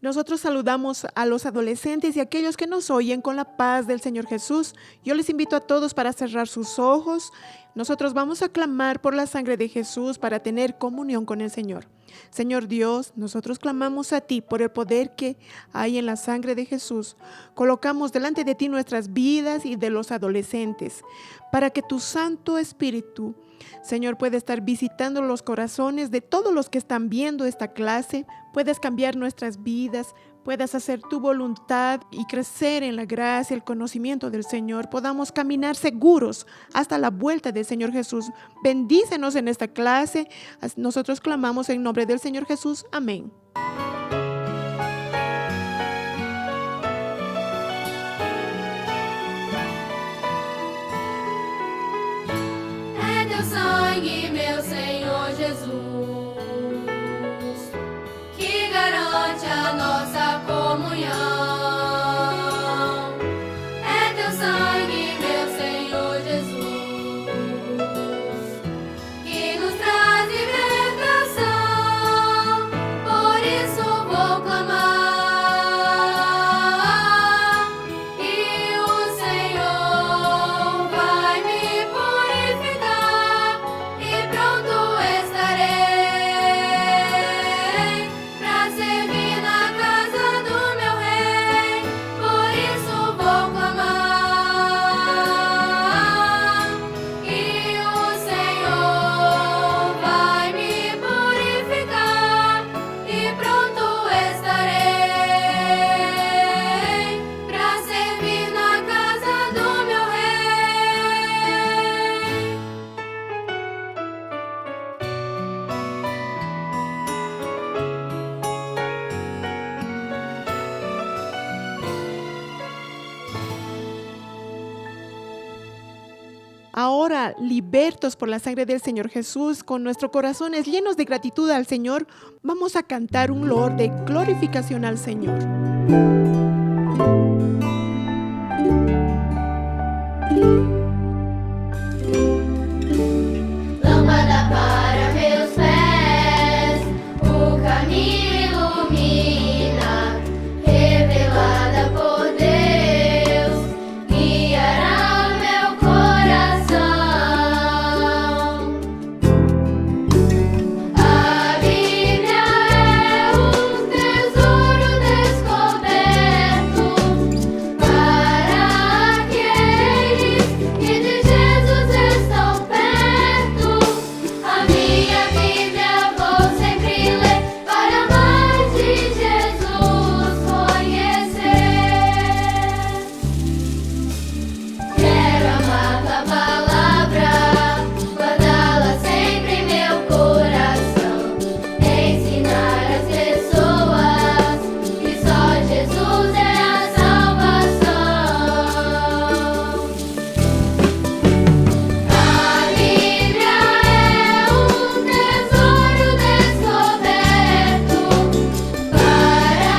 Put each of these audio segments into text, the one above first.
Nosotros saludamos a los adolescentes y a aquellos que nos oyen con la paz del Señor Jesús. Yo les invito a todos para cerrar sus ojos. Nosotros vamos a clamar por la sangre de Jesús para tener comunión con el Señor. Señor Dios, nosotros clamamos a ti por el poder que hay en la sangre de Jesús. Colocamos delante de ti nuestras vidas y de los adolescentes para que tu Santo Espíritu, Señor, pueda estar visitando los corazones de todos los que están viendo esta clase. Puedes cambiar nuestras vidas, puedas hacer tu voluntad y crecer en la gracia, el conocimiento del Señor. Podamos caminar seguros hasta la vuelta del Señor Jesús. Bendícenos en esta clase. Nosotros clamamos en nombre del Señor Jesús. Amén. É teu sangue, meu Senhor Jesus, que garante a nossa comunhão. É teu sangue, meu Senhor Jesus, que nos traz libertação. Por isso vou clamar, e o Senhor vai me purificar, e pronto estarei pra servir na casa do meu rei. Por isso vou clamar, e o Senhor vai me purificar, e pronto estarei pra servir na casa do meu rei. Ahora, libertos por la sangre del Señor Jesús, con nuestros corazones llenos de gratitud al Señor, vamos a cantar un loor de glorificación al Señor. Lâmpada para meus pés, o caminho ilumina, revelada por Deus, guiará meu coração. A Bíblia é um tesouro descoberto para aqueles que de Jesus estão perto. A minha Bíblia vou sempre ler para mais de Jesus conhecer. Quero amar tua palavra, guardá-la sempre em meu coração, ensinar as pessoas que só Jesus é a salvação. A Bíblia é um tesouro descoberto para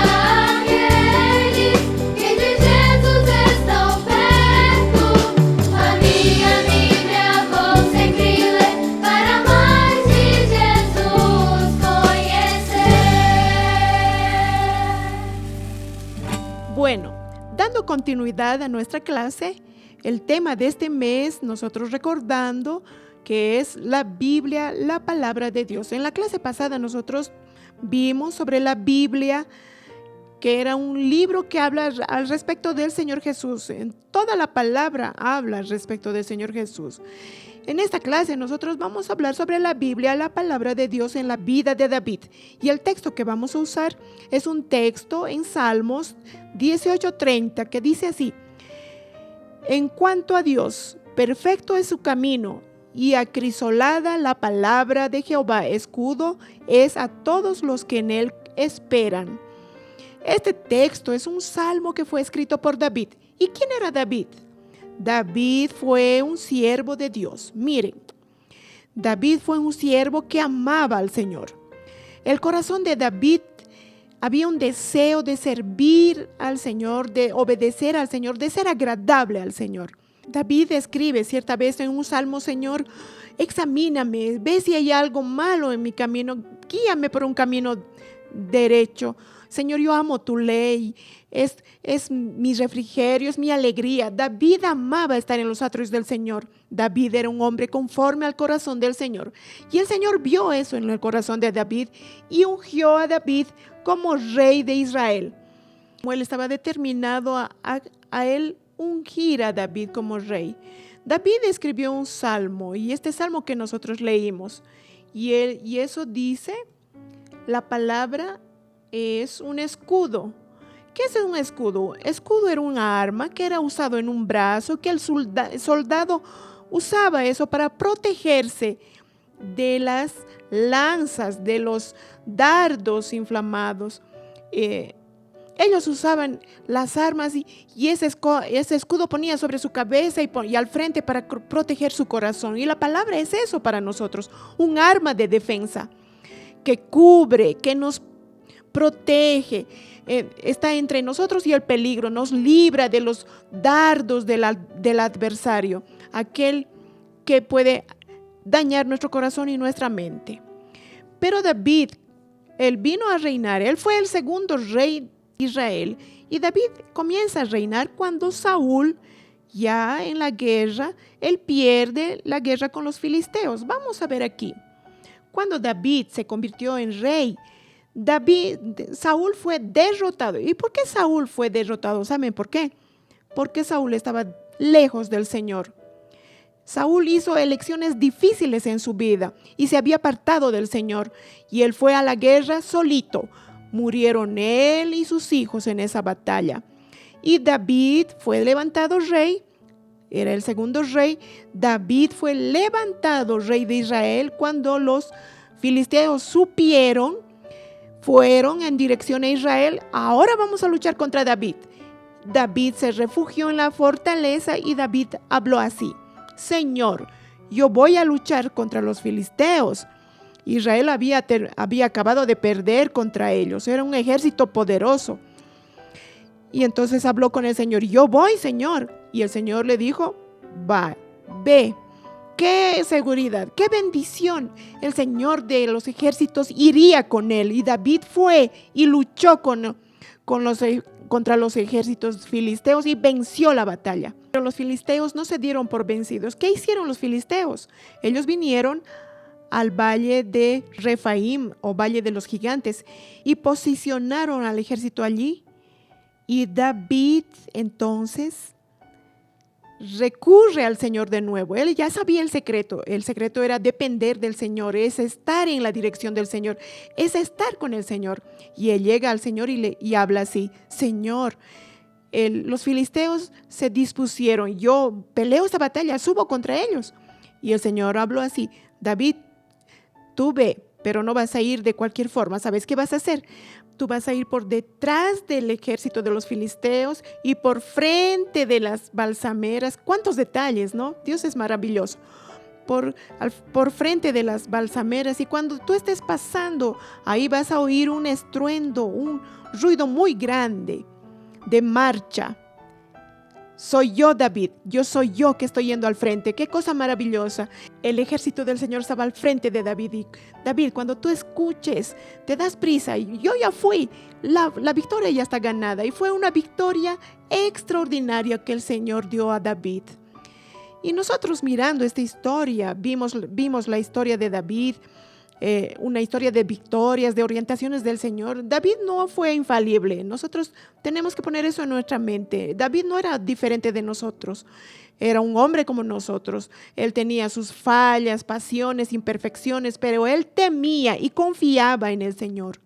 aqueles que de Jesus estão perto. A minha Bíblia vou sempre ler para mais de Jesus conhecer. Bueno, dando continuidad a nuestra clase, el tema de este mes, nosotros recordando que es la Biblia, la palabra de Dios. En la clase pasada nosotros vimos sobre la Biblia, que era un libro que habla al respecto del Señor Jesús. En toda la palabra habla al respecto del Señor Jesús. En esta clase nosotros vamos a hablar sobre la Biblia, la palabra de Dios en la vida de David. Y el texto que vamos a usar es un texto en Salmos 18:30 que dice así: En cuanto a Dios, perfecto es su camino, y acrisolada la palabra de Jehová, escudo es a todos los que en él esperan. Este texto es un salmo que fue escrito por David. ¿Y quién era David? David fue un siervo de Dios. Miren, David fue un siervo que amaba al Señor. El corazón de David había un deseo de servir al Señor, de obedecer al Señor, de ser agradable al Señor. David escribe cierta vez en un salmo: Señor, examíname, ve si hay algo malo en mi camino, guíame por un camino derecho. Señor, yo amo tu ley, es mi refrigerio, es mi alegría. David amaba estar en los atrios del Señor. David era un hombre conforme al corazón del Señor. Y el Señor vio eso en el corazón de David y ungió a David como rey de Israel. Él estaba determinado a él ungir a David como rey. David escribió un salmo, y este salmo que nosotros leímos, y eso dice, la palabra es un escudo. ¿Qué es un escudo? Escudo era una arma que era usado en un brazo, que el soldado usaba eso para protegerse de las lanzas, de los dardos inflamados. Ellos usaban las armas y ese escudo ponía sobre su cabeza y al frente para proteger su corazón. Y la palabra es eso para nosotros, un arma de defensa que cubre, que nos protege, está entre nosotros y el peligro, nos libra de los dardos del adversario, aquel que puede dañar nuestro corazón y nuestra mente. Pero David, él vino a reinar, él fue el segundo rey de Israel, y David comienza a reinar cuando Saúl, ya en la guerra, él pierde la guerra con los filisteos. Vamos a ver aquí. Cuando David se convirtió en rey, Saúl fue derrotado. ¿Y por qué Saúl fue derrotado? ¿Saben por qué? Porque Saúl estaba lejos del Señor. Saúl hizo elecciones difíciles en su vida y se había apartado del Señor, y él fue a la guerra solito. Murieron él y sus hijos en esa batalla. Y David fue levantado rey, era el segundo rey. David fue levantado rey de Israel cuando los filisteos supieron, fueron en dirección a Israel. Ahora vamos a luchar contra David. David se refugió en la fortaleza y David habló así: Señor, yo voy a luchar contra los filisteos. Israel había acabado de perder contra ellos, era un ejército poderoso. Y entonces habló con el Señor: yo voy, Señor. Y el Señor le dijo: ve. ¡Qué seguridad! ¡Qué bendición! El Señor de los ejércitos iría con él. Y David fue y luchó contra los ejércitos filisteos y venció la batalla. Pero los filisteos no se dieron por vencidos. ¿Qué hicieron los filisteos? Ellos vinieron al valle de Refaim, o valle de los gigantes, y posicionaron al ejército allí. Y David entonces recurre al Señor de nuevo. Él ya sabía el secreto. El secreto era depender del Señor, es estar en la dirección del Señor, es estar con el Señor. Y él llega al Señor y habla así: Señor, los filisteos se dispusieron, yo peleo esta batalla, subo contra ellos. Y el Señor habló así: David, tú ve, pero no vas a ir de cualquier forma. ¿Sabes qué vas a hacer? Tú vas a ir por detrás del ejército de los filisteos y por frente de las balsameras. ¿Cuántos detalles, no? Dios es maravilloso. Por frente de las balsameras, y cuando tú estés pasando, ahí vas a oír un estruendo, un ruido muy grande de marcha. Soy yo, David, yo soy yo que estoy yendo al frente. Qué cosa maravillosa. El ejército del Señor estaba al frente de David. Y David, cuando tú escuches, te das prisa. Y yo ya fui. La victoria ya está ganada. Y fue una victoria extraordinaria que el Señor dio a David. Y nosotros, mirando esta historia, vimos la historia de David, una historia de victorias, de orientaciones del Señor. David no fue infalible. Nosotros tenemos que poner eso en nuestra mente. David no era diferente de nosotros. Era un hombre como nosotros. Él tenía sus fallas, pasiones, imperfecciones, pero él temía y confiaba en el Señor.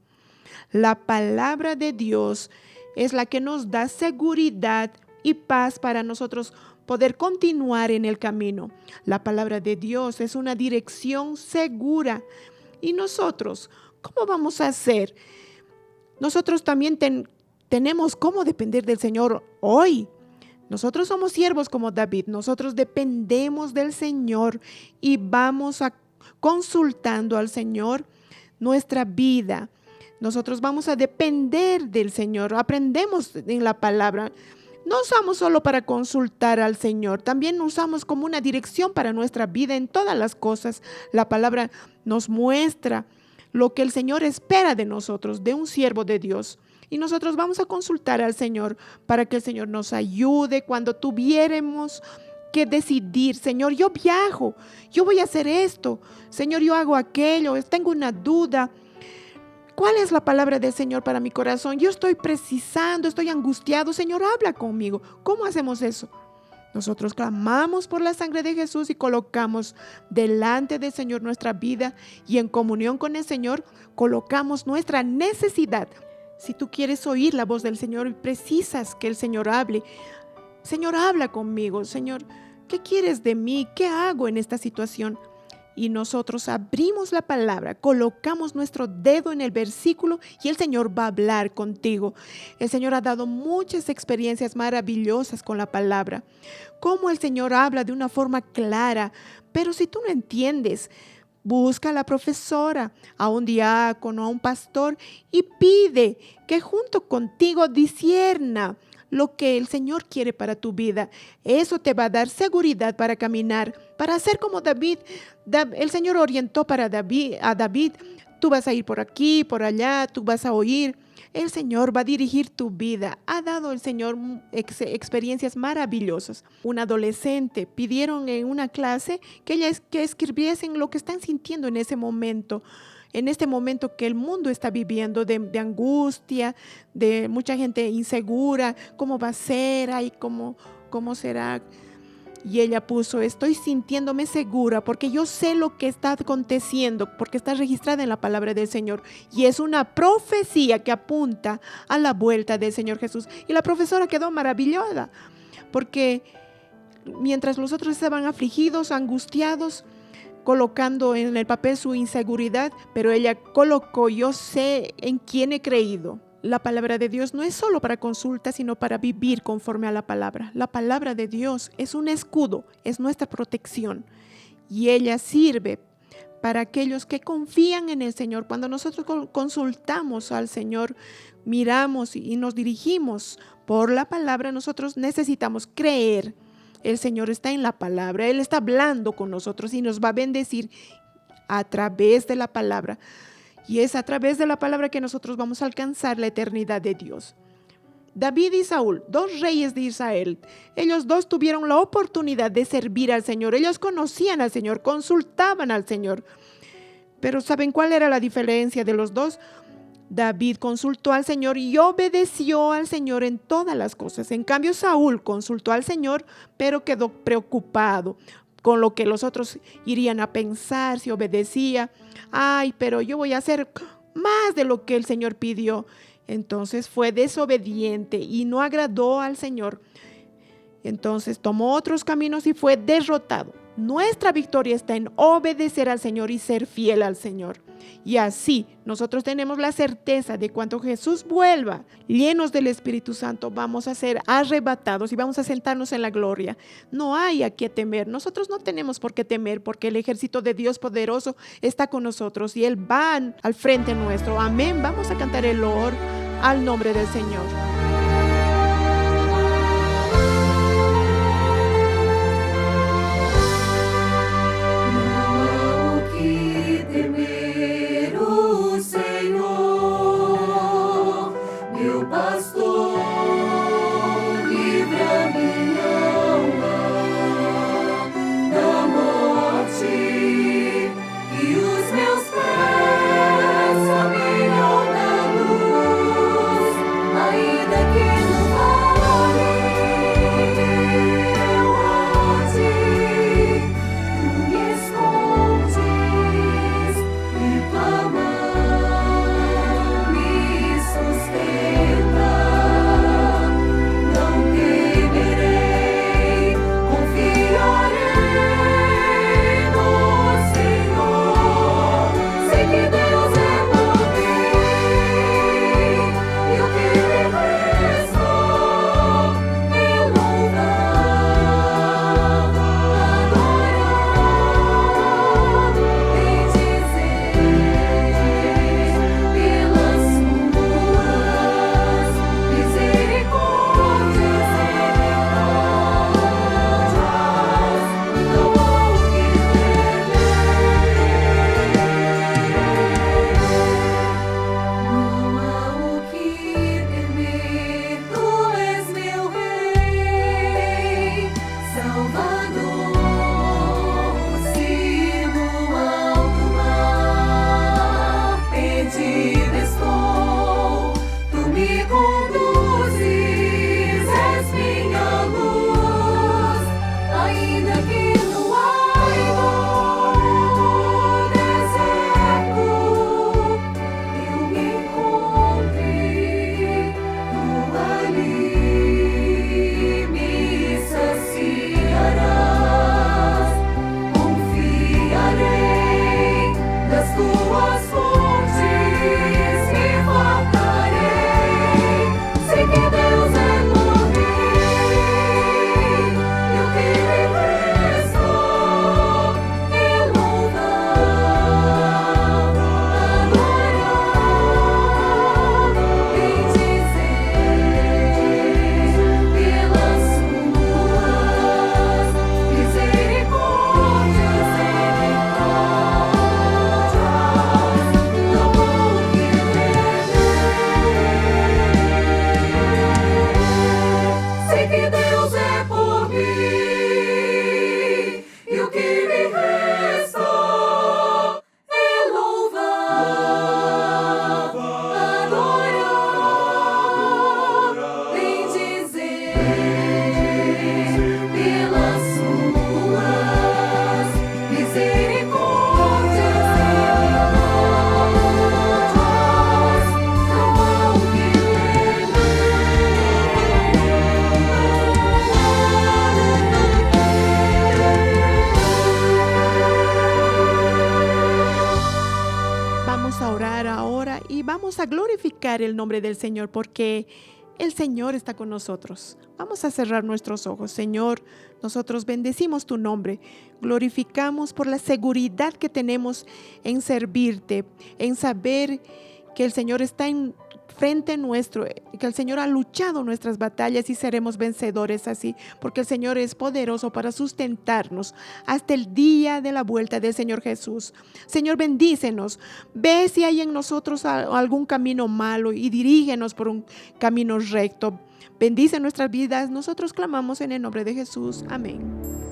La palabra de Dios es la que nos da seguridad y paz para nosotros poder continuar en el camino. La palabra de Dios es una dirección segura. ¿Y nosotros cómo vamos a hacer? Nosotros también tenemos cómo depender del Señor hoy. Nosotros somos siervos como David. Nosotros dependemos del Señor y vamos consultando al Señor nuestra vida. Nosotros vamos a depender del Señor. Aprendemos en la palabra. No usamos solo para consultar al Señor, también usamos como una dirección para nuestra vida en todas las cosas. La palabra nos muestra lo que el Señor espera de nosotros, de un siervo de Dios. Y nosotros vamos a consultar al Señor para que el Señor nos ayude cuando tuviéramos que decidir. Señor, yo viajo, yo voy a hacer esto. Señor, yo hago aquello, tengo una duda. ¿Cuál es la palabra del Señor para mi corazón? Yo estoy precisando, estoy angustiado. Señor, habla conmigo. ¿Cómo hacemos eso? Nosotros clamamos por la sangre de Jesús y colocamos delante del Señor nuestra vida, y en comunión con el Señor colocamos nuestra necesidad. Si tú quieres oír la voz del Señor y precisas que el Señor hable, Señor, habla conmigo. Señor, ¿qué quieres de mí? ¿Qué hago en esta situación? Y nosotros abrimos la palabra, colocamos nuestro dedo en el versículo y el Señor va a hablar contigo. El Señor ha dado muchas experiencias maravillosas con la palabra. Cómo el Señor habla de una forma clara. Pero si tú no entiendes, busca a la profesora, a un diácono, a un pastor, y pide que junto contigo discierna lo que el Señor quiere para tu vida. Eso te va a dar seguridad para caminar, para hacer como David. El Señor orientó a David, tú vas a ir por aquí, por allá, tú vas a oír. El Señor va a dirigir tu vida. Ha dado el Señor experiencias maravillosas. Un adolescente pidieron en una clase que escribiesen lo que están sintiendo en ese momento. En este momento que el mundo está viviendo de angustia, de mucha gente insegura, ¿cómo va a ser? Ay, ¿cómo será? Y ella puso, estoy sintiéndome segura porque yo sé lo que está aconteciendo, porque está registrada en la palabra del Señor. Y es una profecía que apunta a la vuelta del Señor Jesús. Y la profesora quedó maravillada, porque mientras los otros estaban afligidos, angustiados, colocando en el papel su inseguridad, pero ella colocó, yo sé en quién he creído. La palabra de Dios no es solo para consulta, sino para vivir conforme a la palabra. La palabra de Dios es un escudo, es nuestra protección, y ella sirve para aquellos que confían en el Señor. Cuando nosotros consultamos al Señor, miramos y nos dirigimos por la palabra, nosotros necesitamos creer. El Señor está en la palabra, Él está hablando con nosotros y nos va a bendecir a través de la palabra. Y es a través de la palabra que nosotros vamos a alcanzar la eternidad de Dios. David y Saúl, dos reyes de Israel, ellos dos tuvieron la oportunidad de servir al Señor. Ellos conocían al Señor, consultaban al Señor. Pero ¿saben cuál era la diferencia de los dos? David consultó al Señor y obedeció al Señor en todas las cosas. En cambio, Saúl consultó al Señor, pero quedó preocupado con lo que los otros irían a pensar si obedecía. Ay, pero yo voy a hacer más de lo que el Señor pidió. Entonces fue desobediente y no agradó al Señor. Entonces tomó otros caminos y fue derrotado. Nuestra victoria está en obedecer al Señor y ser fiel al Señor. Y así nosotros tenemos la certeza de cuando Jesús vuelva, llenos del Espíritu Santo, vamos a ser arrebatados y vamos a sentarnos en la gloria. No hay a qué temer. Nosotros no tenemos por qué temer, porque el ejército de Dios poderoso está con nosotros y Él va al frente nuestro. Amén. Vamos a cantar el loor al nombre del Señor. Ainda que Deus é por mim, e o que me resta é louvar, adorar, bendizer pelas suas misericórdias. Vamos a orar ahora y vamos a glorificar el nombre del Señor porque el Señor está con nosotros. Vamos a cerrar nuestros ojos. Señor, nosotros bendecimos tu nombre. Glorificamos por la seguridad que tenemos en servirte, en saber que el Señor está en frente nuestro, que el Señor ha luchado nuestras batallas y seremos vencedores así, porque el Señor es poderoso para sustentarnos hasta el día de la vuelta del Señor Jesús. Señor, bendícenos. Ve si hay en nosotros algún camino malo y dirígenos por un camino recto. Bendice nuestras vidas. Nosotros clamamos en el nombre de Jesús. Amén.